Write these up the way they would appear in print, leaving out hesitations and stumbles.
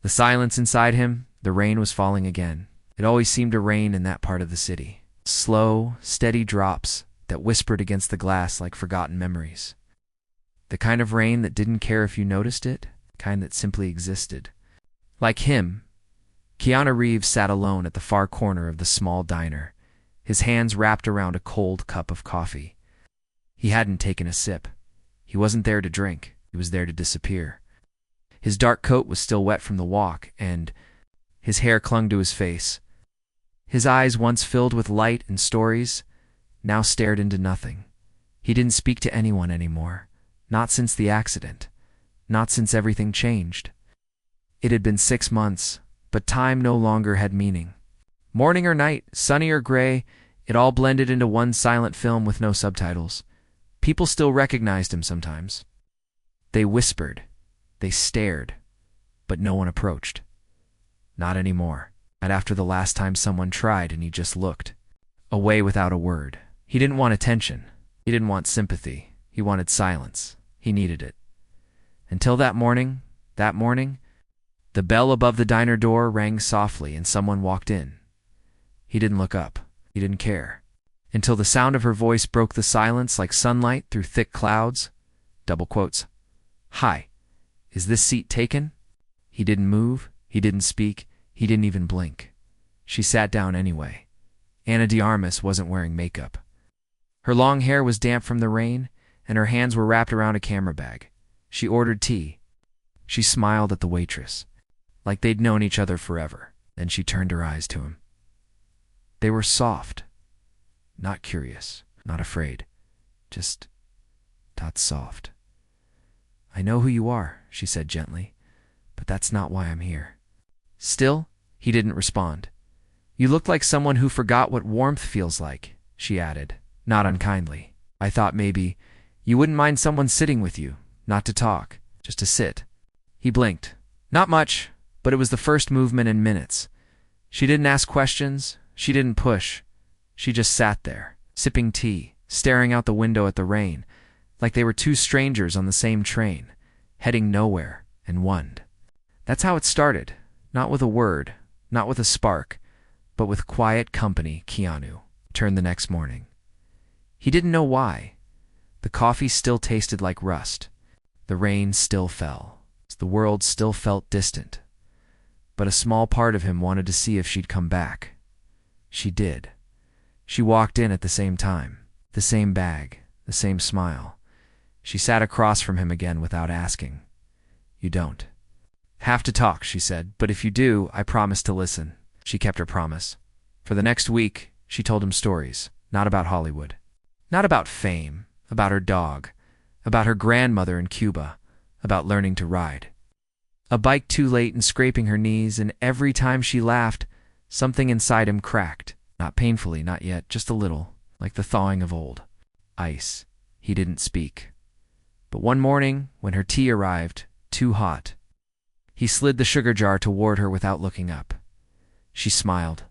The silence inside him, the rain was falling again. It always seemed to rain in that part of the city. Slow, steady drops that whispered against the glass like forgotten memories. The kind of rain that didn't care if you noticed it, the kind that simply existed. Like him, Keanu Reeves sat alone at the far corner of the small diner, his hands wrapped around a cold cup of coffee. He hadn't taken a sip. He wasn't there to drink. He was there to disappear. His dark coat was still wet from the walk, and his hair clung to his face. His eyes, once filled with light and stories, now stared into nothing. He didn't speak to anyone anymore, not since the accident, not since everything changed. It had been 6 months, but time no longer had meaning. Morning or night, sunny or gray, it all blended into one silent film with no subtitles. People still recognized him sometimes. They whispered, they stared, but no one approached. Not anymore. Not after the last time someone tried and he just looked. Away without a word. He didn't want attention. He didn't want sympathy. He wanted silence. He needed it. Until that morning, the bell above the diner door rang softly and someone walked in. He didn't look up. He didn't care. Until the sound of her voice broke the silence like sunlight through thick clouds. Double quotes. "Hi, is this seat taken?" He didn't move. He didn't speak. He didn't even blink. She sat down anyway. Ana de Armas wasn't wearing makeup. Her long hair was damp from the rain, and her hands were wrapped around a camera bag. She ordered tea. She smiled at the waitress, like they'd known each other forever. Then she turned her eyes to him. They were soft. Not curious, not afraid. Just that soft. "I know who you are," she said gently, "but that's not why I'm here." Still, he didn't respond. "You look like someone who forgot what warmth feels like," she added, not unkindly. "I thought maybe you wouldn't mind someone sitting with you, not to talk, just to sit." He blinked. Not much, but it was the first movement in minutes. She didn't ask questions. She didn't push. She just sat there, sipping tea, staring out the window at the rain, like they were two strangers on the same train, heading nowhere, and wondered. That's how it started. Not with a word, not with a spark, but with quiet company. Keanu turned the next morning. He didn't know why. The coffee still tasted like rust. The rain still fell. The world still felt distant. But a small part of him wanted to see if she'd come back. She did. She walked in at the same time. The same bag, the same smile. She sat across from him again without asking. "You don't have to talk," she said, "but if you do, I promise to listen." She kept her promise. For the next week, she told him stories, not about Hollywood, not about fame, about her dog, about her grandmother in Cuba, about learning to ride. A bike too late and scraping her knees, and every time she laughed, something inside him cracked. Not painfully, not yet, just a little, like the thawing of old ice. He didn't speak. But one morning, when her tea arrived, too hot, he slid the sugar jar toward her without looking up. She smiled.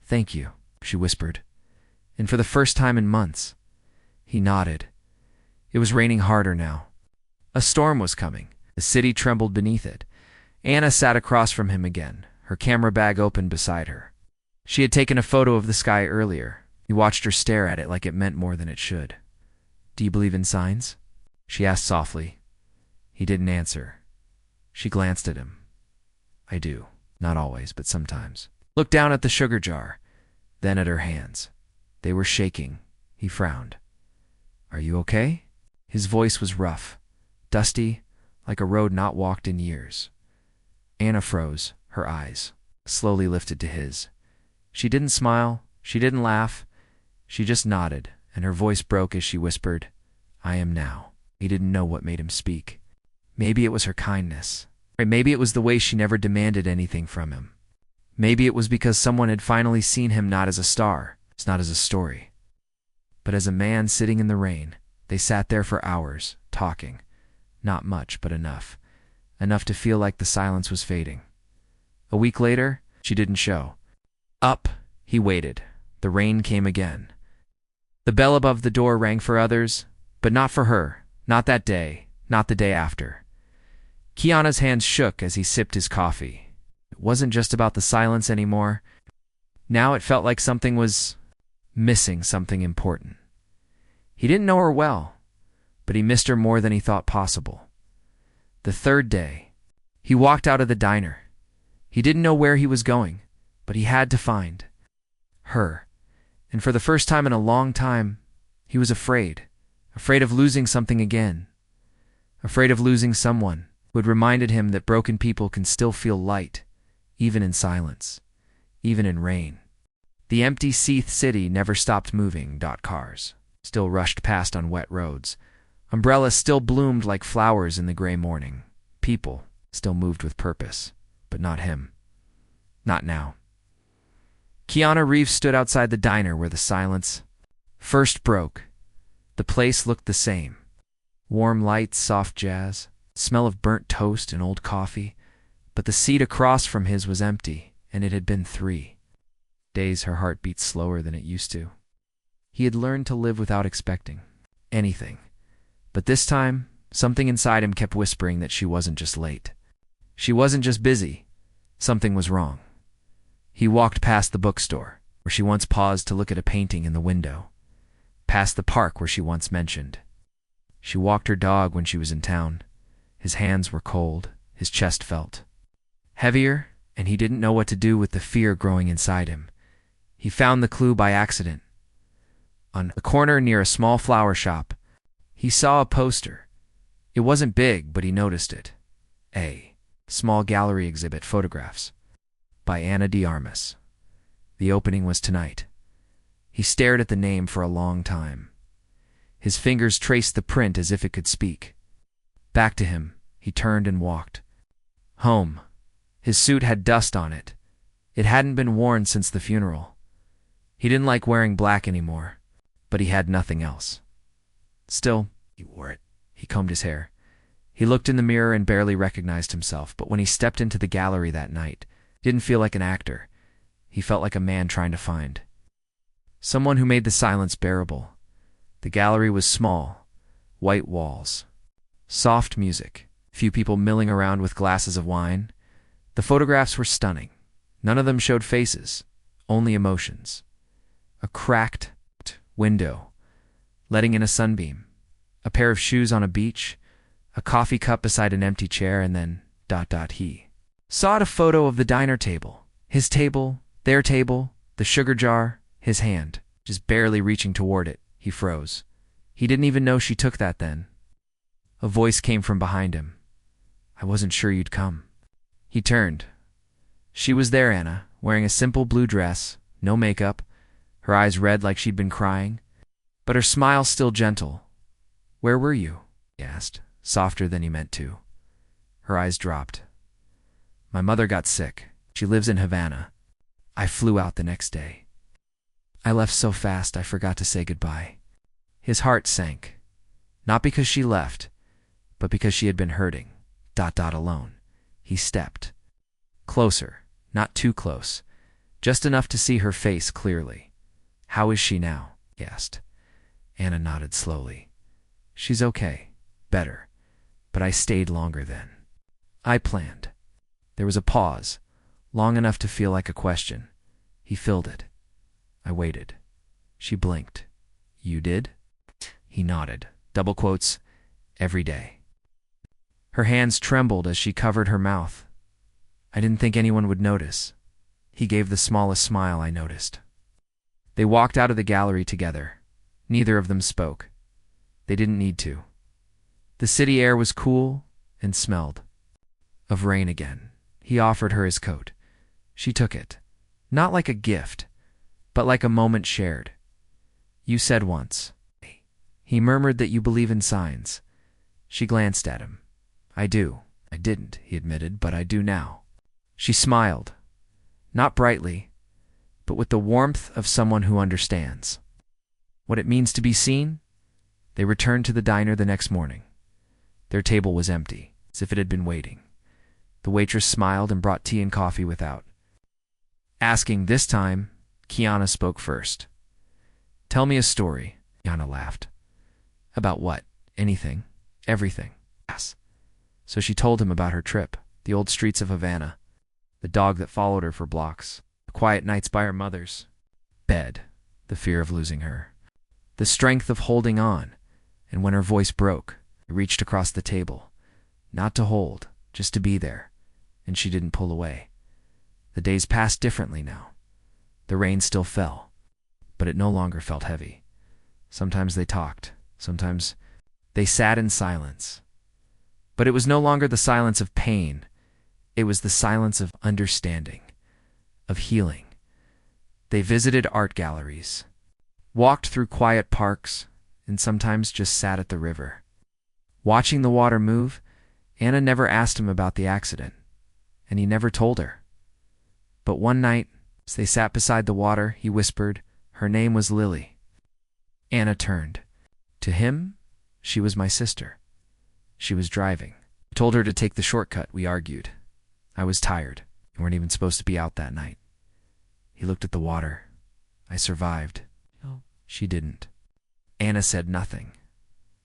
"Thank you," she whispered. And for the first time in months, he nodded. It was raining harder now. A storm was coming. The city trembled beneath it. Ana sat across from him again, her camera bag open beside her. She had taken a photo of the sky earlier. He watched her stare at it like it meant more than it should. "Do you believe in signs?" she asked softly. He didn't answer. She glanced at him. "I do. Not always, but sometimes." Looked down at the sugar jar, then at her hands. They were shaking. He frowned. "Are you okay?" His voice was rough, dusty, like a road not walked in years. Ana froze, her eyes slowly lifted to his. She didn't smile, she didn't laugh, she just nodded, and her voice broke as she whispered, "I am now." He didn't know what made him speak. Maybe it was her kindness. Or maybe it was the way she never demanded anything from him. Maybe it was because someone had finally seen him not as a star, not as a story, but as a man sitting in the rain. They sat there for hours, talking. Not much, but enough. Enough to feel like the silence was fading. A week later, she didn't show. Up, he waited. The rain came again. The bell above the door rang for others, but not for her. Not that day, not the day after. Keanu's hands shook as he sipped his coffee. It wasn't just about the silence anymore. Now it felt like something was missing, something important. He didn't know her well, but he missed her more than he thought possible. The third day, he walked out of the diner. He didn't know where he was going, but he had to find her. And for the first time in a long time, he was afraid of losing something again, afraid of losing someone who had reminded him that broken people can still feel light, even in silence, even in rain. The empty Seath city never stopped moving. Cars still rushed past on wet roads. Umbrellas still bloomed like flowers in the gray morning. People still moved with purpose, but not him. Not now. Keanu Reeves stood outside the diner where the silence first broke. The place looked the same. Warm lights, soft jazz, smell of burnt toast and old coffee. But the seat across from his was empty, and it had been 3 days her heart beat slower than it used to. He had learned to live without expecting anything. But this time, something inside him kept whispering that she wasn't just late. She wasn't just busy. Something was wrong. He walked past the bookstore, where she once paused to look at a painting in the window. Past the park where she once mentioned. She walked her dog when she was in town. His hands were cold. His chest felt heavier, and he didn't know what to do with the fear growing inside him. He found the clue by accident. On the corner near a small flower shop, he saw a poster. It wasn't big, but he noticed it. A small gallery exhibit photographs by Ana de Armas. The opening was tonight. He stared at the name for a long time. His fingers traced the print as if it could speak. Back to him, he turned and walked. Home. His suit had dust on it. It hadn't been worn since the funeral. He didn't like wearing black anymore, but he had nothing else. Still, he wore it. He combed his hair. He looked in the mirror and barely recognized himself, but when he stepped into the gallery that night, he didn't feel like an actor. He felt like a man trying to find someone who made the silence bearable. The gallery was small, white walls, soft music, few people milling around with glasses of wine. The photographs were stunning. None of them showed faces, only emotions. A cracked window, letting in a sunbeam, a pair of shoes on a beach, a coffee cup beside an empty chair, and then ... He saw a photo of the diner table, his table, their table, the sugar jar, his hand, just barely reaching toward it. He froze. He didn't even know she took that then. A voice came from behind him. I wasn't sure you'd come. He turned. She was there, Anna, wearing a simple blue dress, no makeup, her eyes red like she'd been crying, but her smile still gentle. Where were you? He asked, softer than he meant to. Her eyes dropped. My mother got sick. She lives in Havana. I flew out the next day. I left so fast I forgot to say goodbye. His heart sank. Not because she left, but because she had been hurting. Alone. He stepped. Closer, not too close, just enough to see her face clearly. How is she now? He asked. Anna nodded slowly. She's okay. Better. But I stayed longer then. I planned. There was a pause, long enough to feel like a question. He filled it. I waited. She blinked. You did? He nodded. Double quotes. Every day. Her hands trembled as she covered her mouth. I didn't think anyone would notice. He gave the smallest smile. I noticed. They walked out of the gallery together. Neither of them spoke. They didn't need to. The city air was cool and smelled of rain again. He offered her his coat. She took it. Not like a gift, but like a moment shared. You said once. He murmured that you believe in signs. She glanced at him. I do. I didn't, he admitted, but I do now. She smiled. Not brightly, but with the warmth of someone who understands what it means to be seen. They returned to the diner the next morning. Their table was empty, as if it had been waiting. The waitress smiled and brought tea and coffee without asking. This time, Keanu spoke first. Tell me a story. Keanu laughed. About what? Anything. Everything. Yes. So she told him about her trip, the old streets of Havana, the dog that followed her for blocks, the quiet nights by her mother's bed, the fear of losing her, the strength of holding on, and when her voice broke, it reached across the table, not to hold, just to be there, and she didn't pull away. The days passed differently now. The rain still fell, but it no longer felt heavy. Sometimes they talked, sometimes they sat in silence. But it was no longer the silence of pain. It was the silence of understanding, of healing. They visited art galleries, walked through quiet parks, and sometimes just sat at the river. Watching the water move, Anna never asked him about the accident, and he never told her. But one night, as they sat beside the water, he whispered, her name was Lily. Anna turned. To him, she was my sister. She was driving. I told her to take the shortcut, we argued. I was tired. We weren't even supposed to be out that night. He looked at the water. I survived. She didn't. Anna said nothing.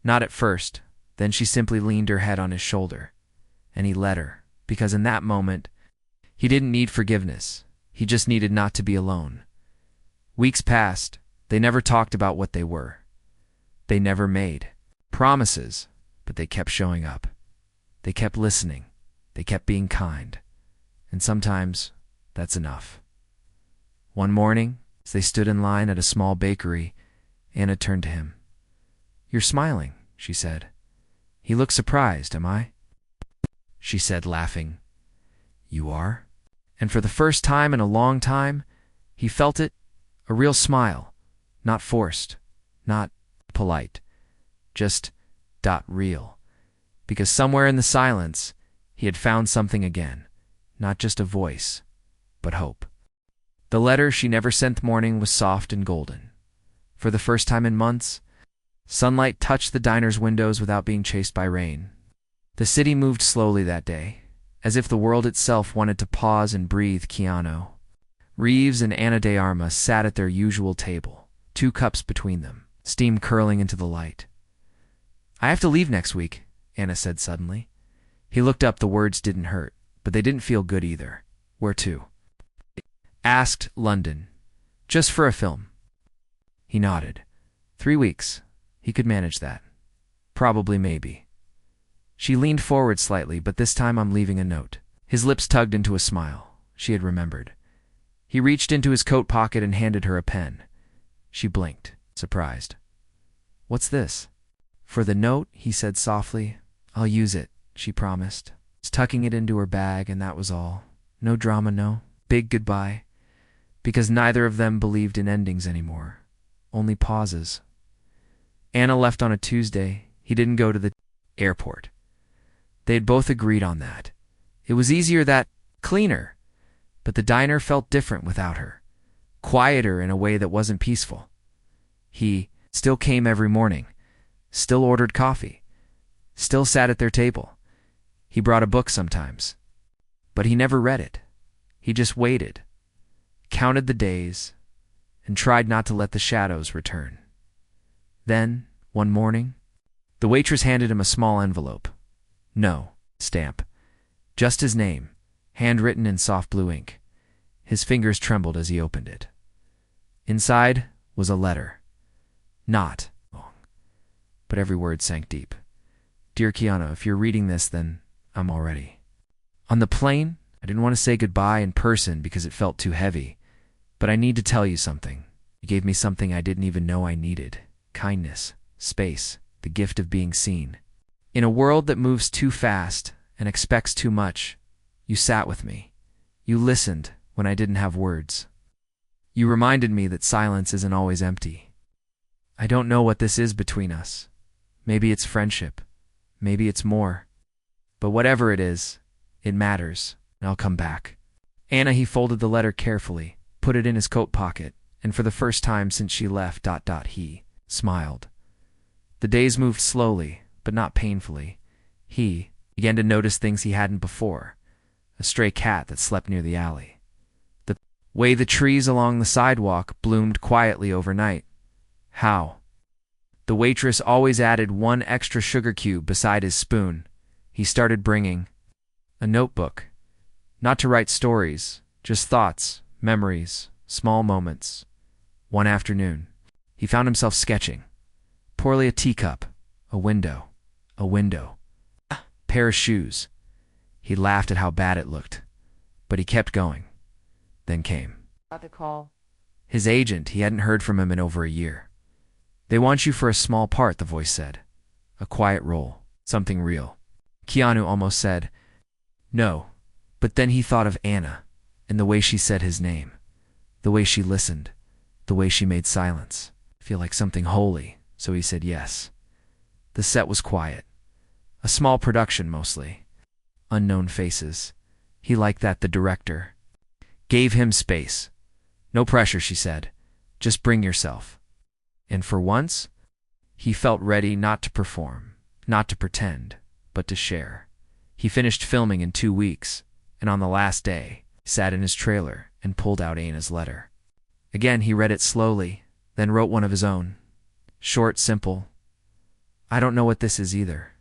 Not at first. Then she simply leaned her head on his shoulder. And he let her, because in that moment, he didn't need forgiveness. He just needed not to be alone. Weeks passed. They never talked about what they were. They never made promises, but they kept showing up. They kept listening. They kept being kind. And sometimes, that's enough. One morning, as they stood in line at a small bakery, Anna turned to him. You're smiling, she said. He looked surprised, am I? She said, laughing. You are? And for the first time in a long time, he felt it, a real smile, not forced, not polite, just real. Because somewhere in the silence, he had found something again, not just a voice, but hope. The letter she never sent morning was soft and golden. For the first time in months, sunlight touched the diner's windows without being chased by rain. The city moved slowly that day, as if the world itself wanted to pause and breathe. Keanu Reeves and Ana de Armas sat at their usual table, 2 cups between them, steam curling into the light. I have to leave next week, Anna said suddenly. He looked up. The words didn't hurt, but they didn't feel good either. Where to? Asked. London. Just for a film. He nodded. 3 weeks. He could manage that. Probably, maybe. She leaned forward slightly, but this time I'm leaving a note. His lips tugged into a smile. She had remembered. He reached into his coat pocket and handed her a pen. She blinked, surprised. What's this? For the note, he said softly. I'll use it, she promised. Tucking it into her bag, and that was all. No drama, no big goodbye. Because neither of them believed in endings anymore. Only pauses. Anna left on a Tuesday. He didn't go to the airport. They had both agreed on that. It was easier that, cleaner. But the diner felt different without her. Quieter in a way that wasn't peaceful. He still came every morning. Still ordered coffee. Still sat at their table. He brought a book sometimes. But he never read it. He just waited. Counted the days. And tried not to let the shadows return. Then, one morning, the waitress handed him a small envelope. No stamp. Just his name, handwritten in soft blue ink. His fingers trembled as he opened it. Inside was a letter. Not long, but every word sank deep. Dear Keanu, if you're reading this, then I'm already. On the plane, I didn't want to say goodbye in person because it felt too heavy, but I need to tell you something. You gave me something I didn't even know I needed. Kindness, space, the gift of being seen. In a world that moves too fast and expects too much, you sat with me. You listened when I didn't have words. You reminded me that silence isn't always empty. I don't know what this is between us. Maybe it's friendship. Maybe it's more. But whatever it is, it matters, and I'll come back. Anna, he folded the letter carefully, put it in his coat pocket, and for the first time since she left, he smiled. The days moved slowly, but not painfully. He began to notice things he hadn't before. A stray cat that slept near the alley. The way the trees along the sidewalk bloomed quietly overnight. How the waitress always added 1 extra sugar cube beside his spoon. He started bringing a notebook, not to write stories, just thoughts, memories, small moments. One afternoon, he found himself sketching. Poorly a teacup, a window, pair of shoes. He laughed at how bad it looked, but he kept going. Then came Got the call. his agent. He hadn't heard from him in over a year. They want you for a small part, the voice said. A quiet role, something real. Keanu almost said, no, but then he thought of Anna, and the way she said his name, the way she listened, the way she made silence feel like something holy, so he said yes. The set was quiet. A small production mostly. Unknown faces. He liked that. The director gave him space. No pressure, she said. Just bring yourself. And for once, he felt ready not to perform, not to pretend, but to share. He finished filming in 2 weeks, and on the last day, sat in his trailer and pulled out Anna's letter. Again, he read it slowly, then wrote one of his own. Short, simple. I don't know what this is either,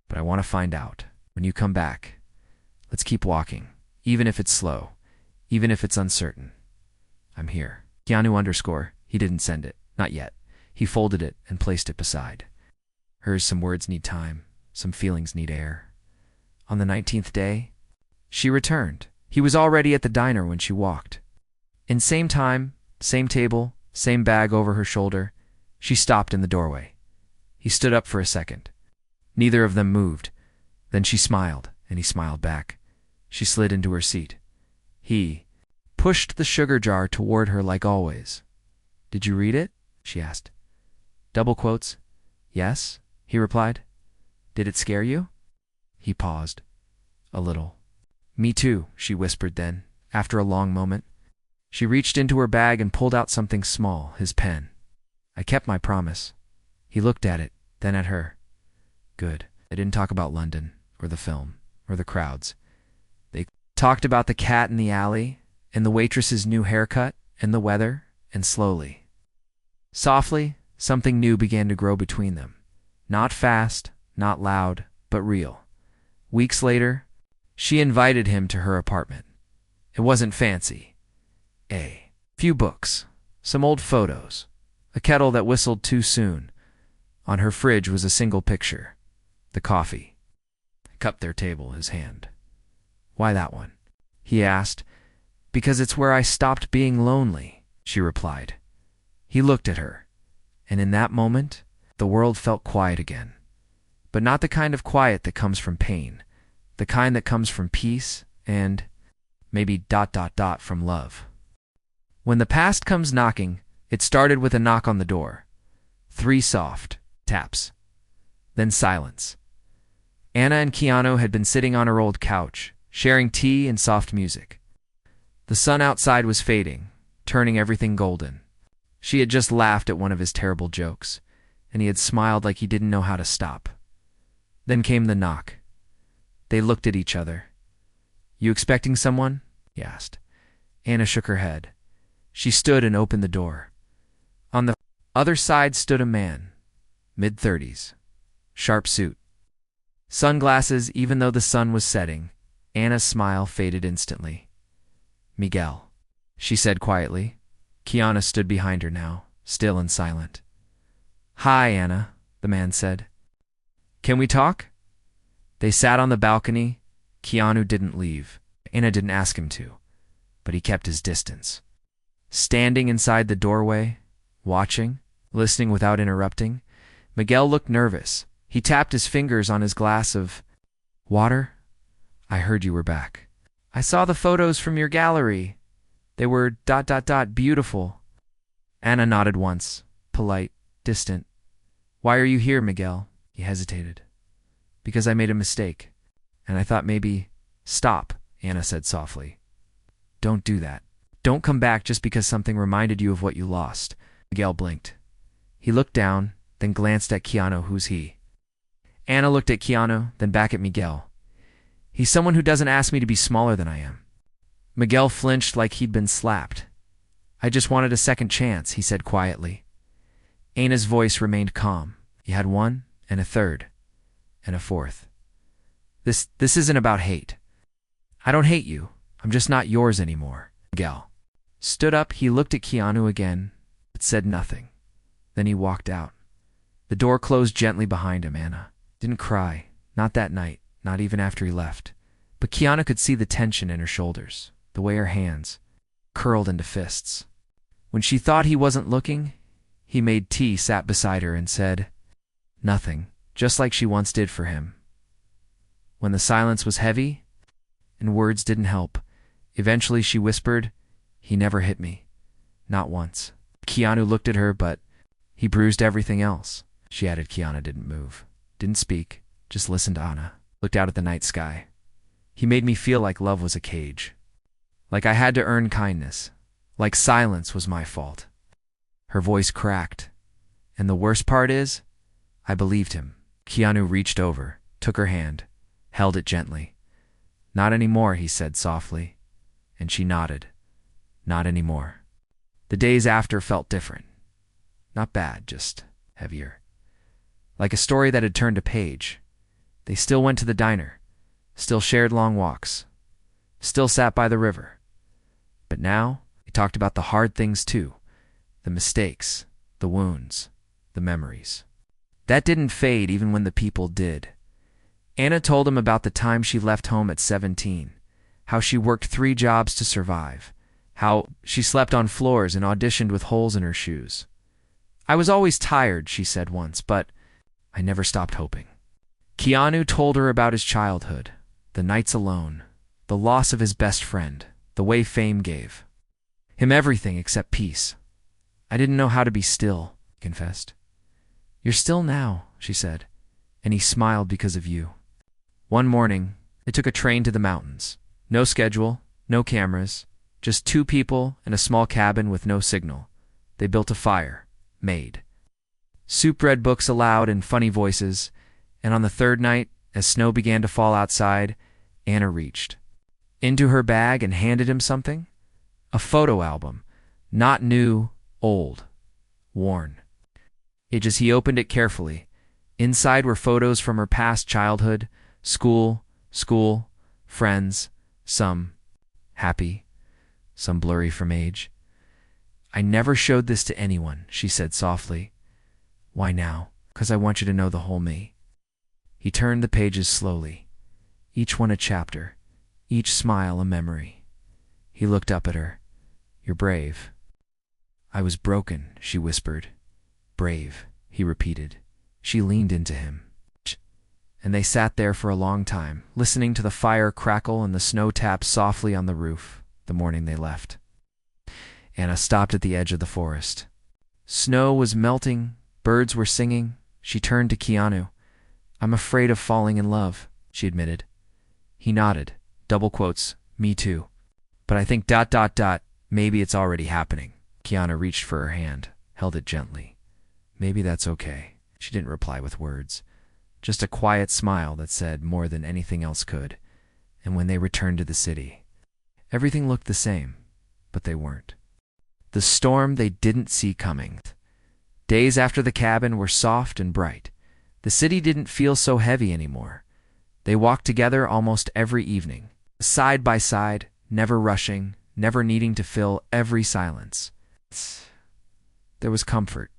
but I want to find out. When you come back, let's keep walking, even if it's slow, even if it's uncertain. I'm here. Keanu_. He didn't send it. Not yet. He folded it and placed it beside. Hers. Some words need time. Some feelings need air. On the 19th day, she returned. He was already at the diner when she walked. In same time, same table, same bag over her shoulder, she stopped in the doorway. He stood up for a second. Neither of them moved. Then she smiled, and he smiled back. She slid into her seat. He pushed the sugar jar toward her like always. Did you read it? She asked. Double quotes. Yes, he replied. Did it scare you? He paused. A little. Me too, she whispered then, after a long moment. She reached into her bag and pulled out something small, his pen. I kept my promise. He looked at it, then at her. Good. They didn't talk about London, or the film, or the crowds. They talked about the cat in the alley, and the waitress's new haircut, and the weather, and slowly. Softly, something new began to grow between them. Not fast, not loud, but real. Weeks later, she invited him to her apartment. It wasn't fancy. A few books, some old photos, a kettle that whistled too soon. On her fridge was a single picture. The coffee. Cupped their table, his hand. Why that one? He asked. Because it's where I stopped being lonely, she replied. He looked at her, and in that moment, the world felt quiet again. But not the kind of quiet that comes from pain, the kind that comes from peace and maybe ... from love. When the past comes knocking, it started with a knock on the door. 3 soft taps. Then silence. Anna and Keanu had been sitting on her old couch, sharing tea and soft music. The sun outside was fading, turning everything golden. She had just laughed at one of his terrible jokes, and he had smiled like he didn't know how to stop. Then came the knock. They looked at each other. You expecting someone? He asked. Anna shook her head. She stood and opened the door. On the other side stood a man, mid-30s, sharp suit. Sunglasses even though the sun was setting. Anna's smile faded instantly. Miguel, she said quietly. Keanu stood behind her now, still and silent. Hi, Anna, the man said. Can we talk? They sat on the balcony. Keanu didn't leave. Anna didn't ask him to, but he kept his distance. Standing inside the doorway, watching, listening without interrupting, Miguel looked nervous. He tapped his fingers on his glass of water. I heard you were back. I saw the photos from your gallery. They were ... beautiful. Anna nodded once, polite, distant. Why are you here, Miguel? He hesitated. Because I made a mistake, and I thought maybe... Stop, Anna said softly. Don't do that. Don't come back just because something reminded you of what you lost. Miguel blinked. He looked down, then glanced at Keanu. Who's he? Anna looked at Keanu, then back at Miguel. He's someone who doesn't ask me to be smaller than I am. Miguel flinched like he'd been slapped. I just wanted a second chance, he said quietly. Anna's voice remained calm. You had one, and a third, and a fourth. This isn't about hate. I don't hate you. I'm just not yours anymore. Miguel stood up. He looked at Keanu again, but said nothing. Then he walked out. The door closed gently behind him. Anna didn't cry, not that night, not even after he left. But Keanu could see the tension in her shoulders, the way her hands curled into fists. When she thought he wasn't looking, he made tea, sat beside her, and said nothing, just like she once did for him. When the silence was heavy and words didn't help, eventually she whispered, "He never hit me. Not once." Keanu looked at her, but he bruised everything else. She added. Keanu didn't move, didn't speak, just listened to Anna, looked out at the night sky. He made me feel like love was a cage, like I had to earn kindness, like silence was my fault. Her voice cracked, and the worst part is, I believed him. Keanu reached over, took her hand, held it gently. "Not anymore," he said softly, and she nodded. Not anymore. The days after felt different. Not bad, just heavier. Like a story that had turned a page. They still went to the diner, still shared long walks, still sat by the river. But now, they talked about the hard things too, the mistakes, the wounds, the memories. That didn't fade even when the people did. Anna told him about the time she left home at 17, how she worked 3 jobs to survive, how she slept on floors and auditioned with holes in her shoes. "I was always tired," she said once, "but I never stopped hoping." Keanu told her about his childhood, the nights alone, the loss of his best friend, the way fame gave him everything except peace. "I didn't know how to be still," he confessed. "You're still now," she said, "and he smiled because of you." One morning, they took a train to the mountains. No schedule, no cameras, just 2 people in a small cabin with no signal. They built a fire, made soup, read books aloud in funny voices, and on the 3rd night, as snow began to fall outside, Anna reached into her bag and handed him something. A photo album, not new, old, worn. As he opened it carefully, inside were photos from her past childhood, school, friends, some happy, some blurry from age. "I never showed this to anyone," she said softly. "Why now?" "'Cause I want you to know the whole me." He turned the pages slowly, each one a chapter, each smile a memory. He looked up at her. "You're brave." "I was broken," she whispered. "Brave," he repeated. She leaned into him, and they sat there for a long time, listening to the fire crackle and the snow tap softly on the roof. The morning they left, Anna stopped at the edge of the forest. Snow was melting, birds were singing. She turned to Keanu. "I'm afraid of falling in love," she admitted. He nodded, double quotes, "Me too. But I think ... maybe it's already happening." Keanu reached for her hand, held it gently. "Maybe that's okay." She didn't reply with words, just a quiet smile that said more than anything else could. And when they returned to the city, everything looked the same, but they weren't. The storm they didn't see coming. Days after the cabin were soft and bright. The city didn't feel so heavy anymore. They walked together almost every evening, side by side, never rushing, never needing to fill every silence. There was comfort.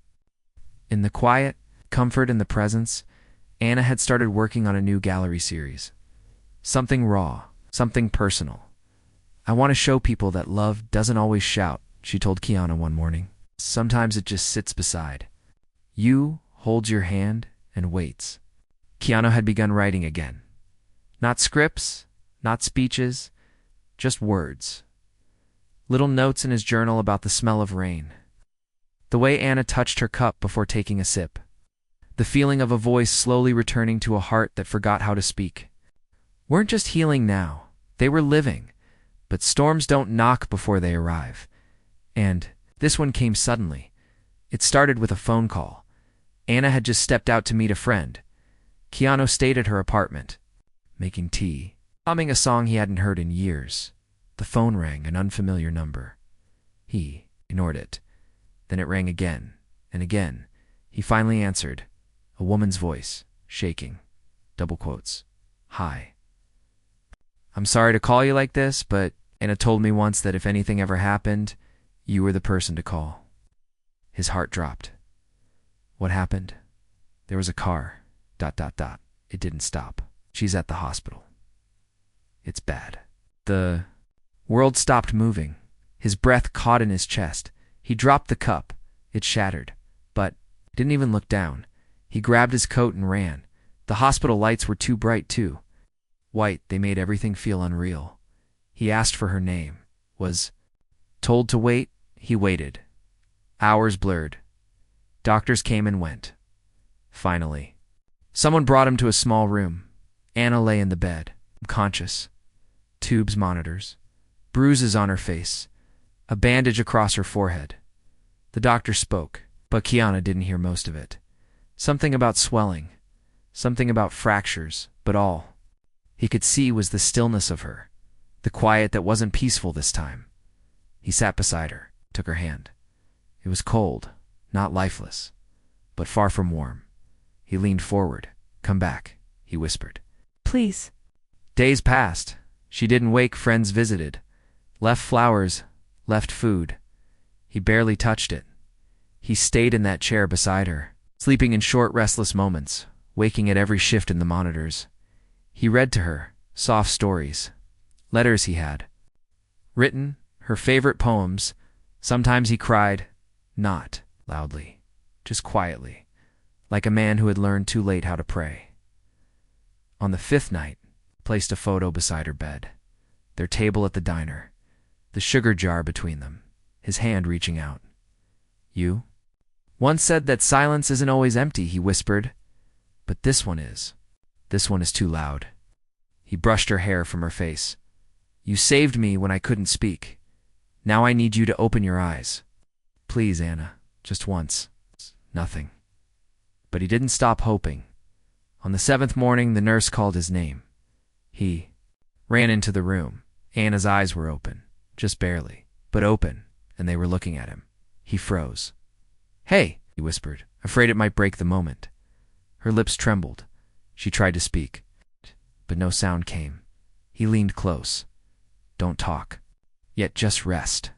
In the quiet, comfort in the presence. Anna had started working on a new gallery series. Something raw, something personal. "I want to show people that love doesn't always shout," she told Keanu one morning. "Sometimes it just sits beside you, holds your hand, and waits." Keanu had begun writing again. Not scripts, not speeches, just words. Little notes in his journal about the smell of rain, the way Anna touched her cup before taking a sip, the feeling of a voice slowly returning to a heart that forgot how to speak. Weren't just healing now, they were living. But storms don't knock before they arrive. And this one came suddenly. It started with a phone call. Anna had just stepped out to meet a friend. Keanu stayed at her apartment, making tea, humming a song he hadn't heard in years. The phone rang, an unfamiliar number. He ignored it. Then it rang again and again. He finally answered. A woman's voice, shaking. Double quotes. "Hi." I'm sorry to call you like this, but Anna told me once that if anything ever happened, you were the person to call. His heart dropped. What happened? There was a car. ... It didn't stop. She's at the hospital. It's bad. The world stopped moving. His breath caught in his chest. He dropped the cup. It shattered. But he didn't even look down. He grabbed his coat and ran. The hospital lights were too bright, too. White, they made everything feel unreal. He asked for her name. Was told to wait. He waited. Hours blurred. Doctors came and went. Finally, someone brought him to a small room. Anna lay in the bed, unconscious. Tubes, monitors, bruises on her face, a bandage across her forehead. The doctor spoke, but Keanu didn't hear most of it. Something about swelling, something about fractures, but all he could see was the stillness of her, the quiet that wasn't peaceful this time. He sat beside her, took her hand. It was cold, not lifeless, but far from warm. He leaned forward. Come back, he whispered. Please. Days passed. She didn't wake. Friends visited, left flowers, left food. He barely touched it. He stayed in that chair beside her, sleeping in short, restless moments, waking at every shift in the monitors. He read to her, soft stories, letters he had written, her favorite poems. Sometimes he cried, not loudly, just quietly, like a man who had learned too late how to pray. On the fifth night, placed a photo beside her bed, their table at the diner, the sugar jar between them, his hand reaching out. You? Once said that silence isn't always empty, he whispered. But this one is. This one is too loud. He brushed her hair from her face. You saved me when I couldn't speak. Now I need you to open your eyes. Please, Anna, just once. Nothing. But he didn't stop hoping. On the 7th morning, the nurse called his name. He ran into the room. Anna's eyes were open, just barely, but open, and they were looking at him. He froze. Hey, he whispered, afraid it might break the moment. Her lips trembled. She tried to speak, but no sound came. He leaned close. Don't talk. Yet just rest.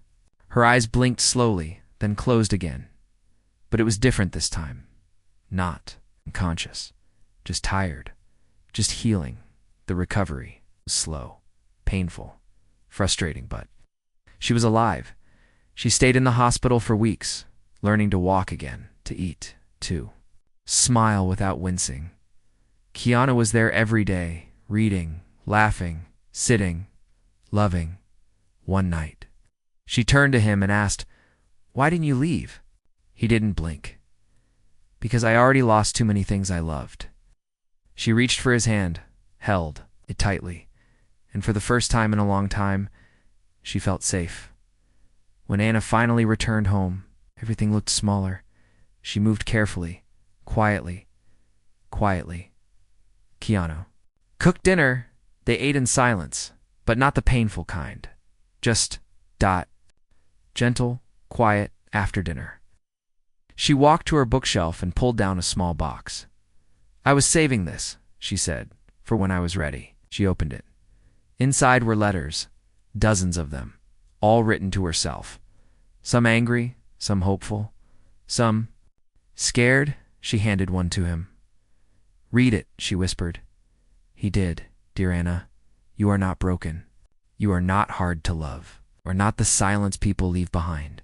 Her eyes blinked slowly, then closed again. But it was different this time. Not unconscious. Just tired. Just healing. The recovery was slow, painful, frustrating, but she was alive. She stayed in the hospital for weeks, learning to walk again, to eat, to smile without wincing. Keanu was there every day, reading, laughing, sitting, loving. One night, she turned to him and asked, Why didn't you leave? He didn't blink. Because I already lost too many things I loved. She reached for his hand, held it tightly, and for the first time in a long time, she felt safe. When Anna finally returned home, everything looked smaller. She moved carefully, quietly. Keanu cooked dinner. They ate in silence, but not the painful kind. Just gentle, quiet after dinner. She walked to her bookshelf and pulled down a small box. I was saving this, she said, for when I was ready. She opened it. Inside were letters, dozens of them, all written to herself. Some angry, some hopeful, some scared. She handed one to him. Read it, she whispered. He did. Dear Anna, you are not broken. You are not hard to love, or not the silence people leave behind.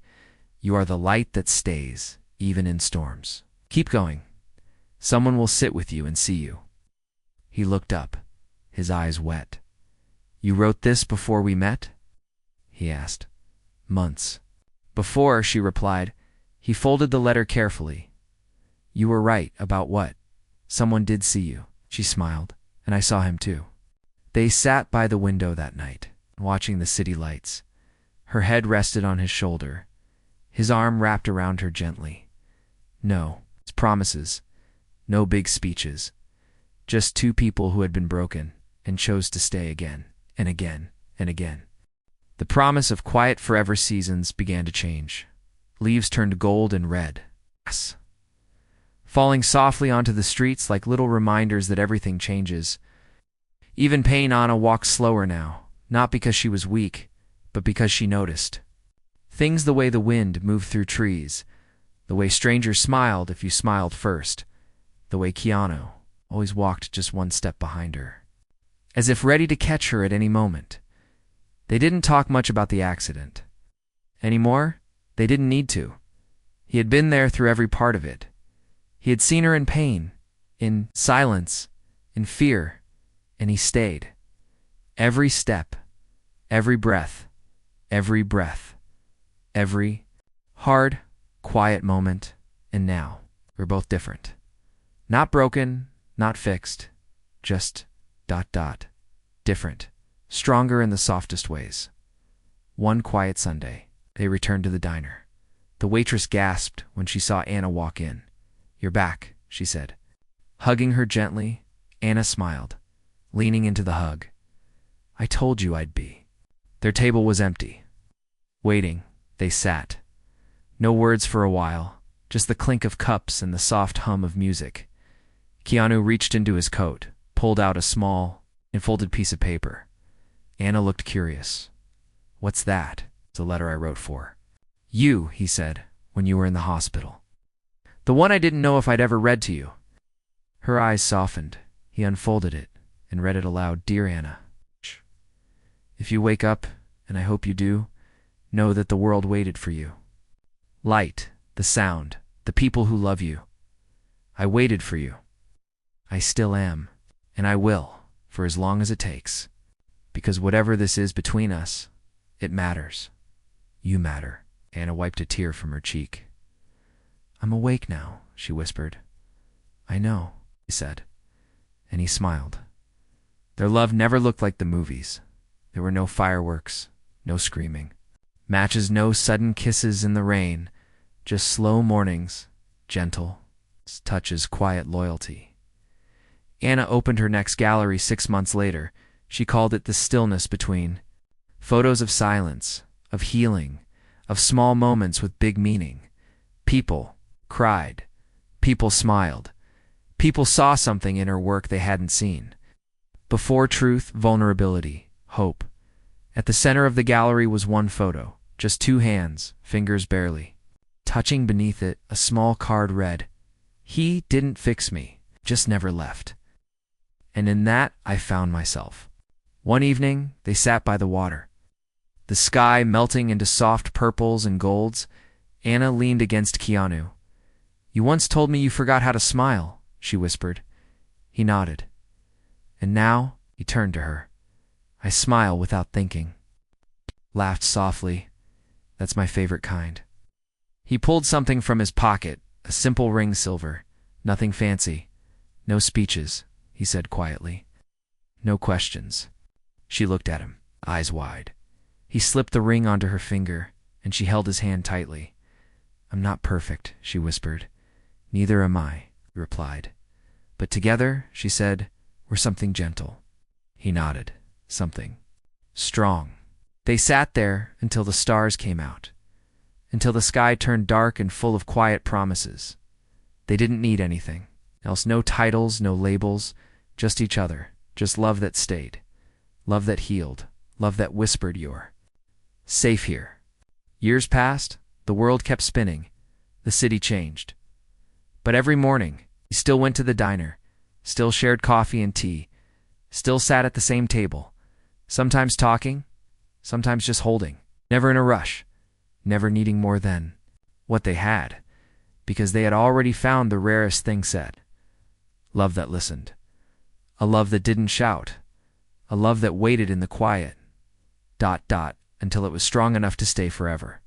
You are the light that stays, even in storms. Keep going. Someone will sit with you and see you. He looked up, his eyes wet. You wrote this before we met? He asked. Months. Before, she replied. He folded the letter carefully. You were right about what? Someone did see you. She smiled, and I saw him too. They sat by the window that night, watching the city lights. Her head rested on his shoulder, his arm wrapped around her gently. No promises, no big speeches, just two people who had been broken and chose to stay again and again and again. The promise of quiet forever seasons began to change. Leaves turned gold and red, falling softly onto the streets like little reminders that everything changes. Even pain, Anna walked slower now, not because she was weak, but because she noticed. Things the way the wind moved through trees, the way strangers smiled if you smiled first, the way Keanu always walked just one step behind her, as if ready to catch her at any moment. They didn't talk much about the accident. Anymore, they didn't need to. He had been there through every part of it. He had seen her in pain, in silence, in fear, and he stayed. Every step, every breath, every hard, quiet moment, and now we're both different. Not broken, not fixed, just ... different, stronger in the softest ways. One quiet Sunday, they returned to the diner. The waitress gasped when she saw Anna walk in. "You're back," she said. Hugging her gently, Anna smiled, leaning into the hug. "I told you I'd be." Their table was empty. Waiting, they sat. No words for a while, just the clink of cups and the soft hum of music. Keanu reached into his coat, pulled out a small, enfolded piece of paper. Anna looked curious. "What's that?" "It's a letter I wrote for you," he said, "when you were in the hospital. The one I didn't know if I'd ever read to you." Her eyes softened. He unfolded it and read it aloud. "Dear Anna, if you wake up, and I hope you do, know that the world waited for you. Light, the sound, the people who love you. I waited for you. I still am, and I will, for as long as it takes. Because whatever this is between us, it matters. You matter." Anna wiped a tear from her cheek. "I'm awake now," she whispered. "I know," he said, and he smiled. Their love never looked like the movies. There were no fireworks, no screaming, matches, no sudden kisses in the rain, just slow mornings, gentle touches, quiet loyalty. Anna opened her next gallery 6 months later. She called it The Stillness Between. Photos of silence, of healing, of small moments with big meaning. People cried. People smiled. People saw something in her work they hadn't seen. Before truth, vulnerability, hope. At the center of the gallery was one photo, just 2 hands, fingers barely. Touching beneath it, a small card read, "He didn't fix me, just never left." And in that, I found myself. One evening, they sat by the water. The sky melting into soft purples and golds. Anna leaned against Keanu. "You once told me you forgot how to smile," she whispered. He nodded. "And now," he turned to her, "I smile without thinking." Laughed softly. "That's my favorite kind." He pulled something from his pocket, a simple ring, silver. "Nothing fancy. No speeches," he said quietly. "No questions." She looked at him, eyes wide. He slipped the ring onto her finger, and she held his hand tightly. "I'm not perfect," she whispered. "Neither am I," he replied. "But together," she said, "we're something gentle." He nodded. "Something strong." They sat there until the stars came out, until the sky turned dark and full of quiet promises. They didn't need anything else, no titles, no labels, just each other, just love that stayed, love that healed, love that whispered, "You're safe here." Years passed, the world kept spinning, the city changed. But every morning, he still went to the diner, still shared coffee and tea, still sat at the same table, sometimes talking, sometimes just holding, never in a rush, never needing more than what they had, because they had already found the rarest thing said. Love that listened. A love that didn't shout. A love that waited in the quiet, ... until it was strong enough to stay forever.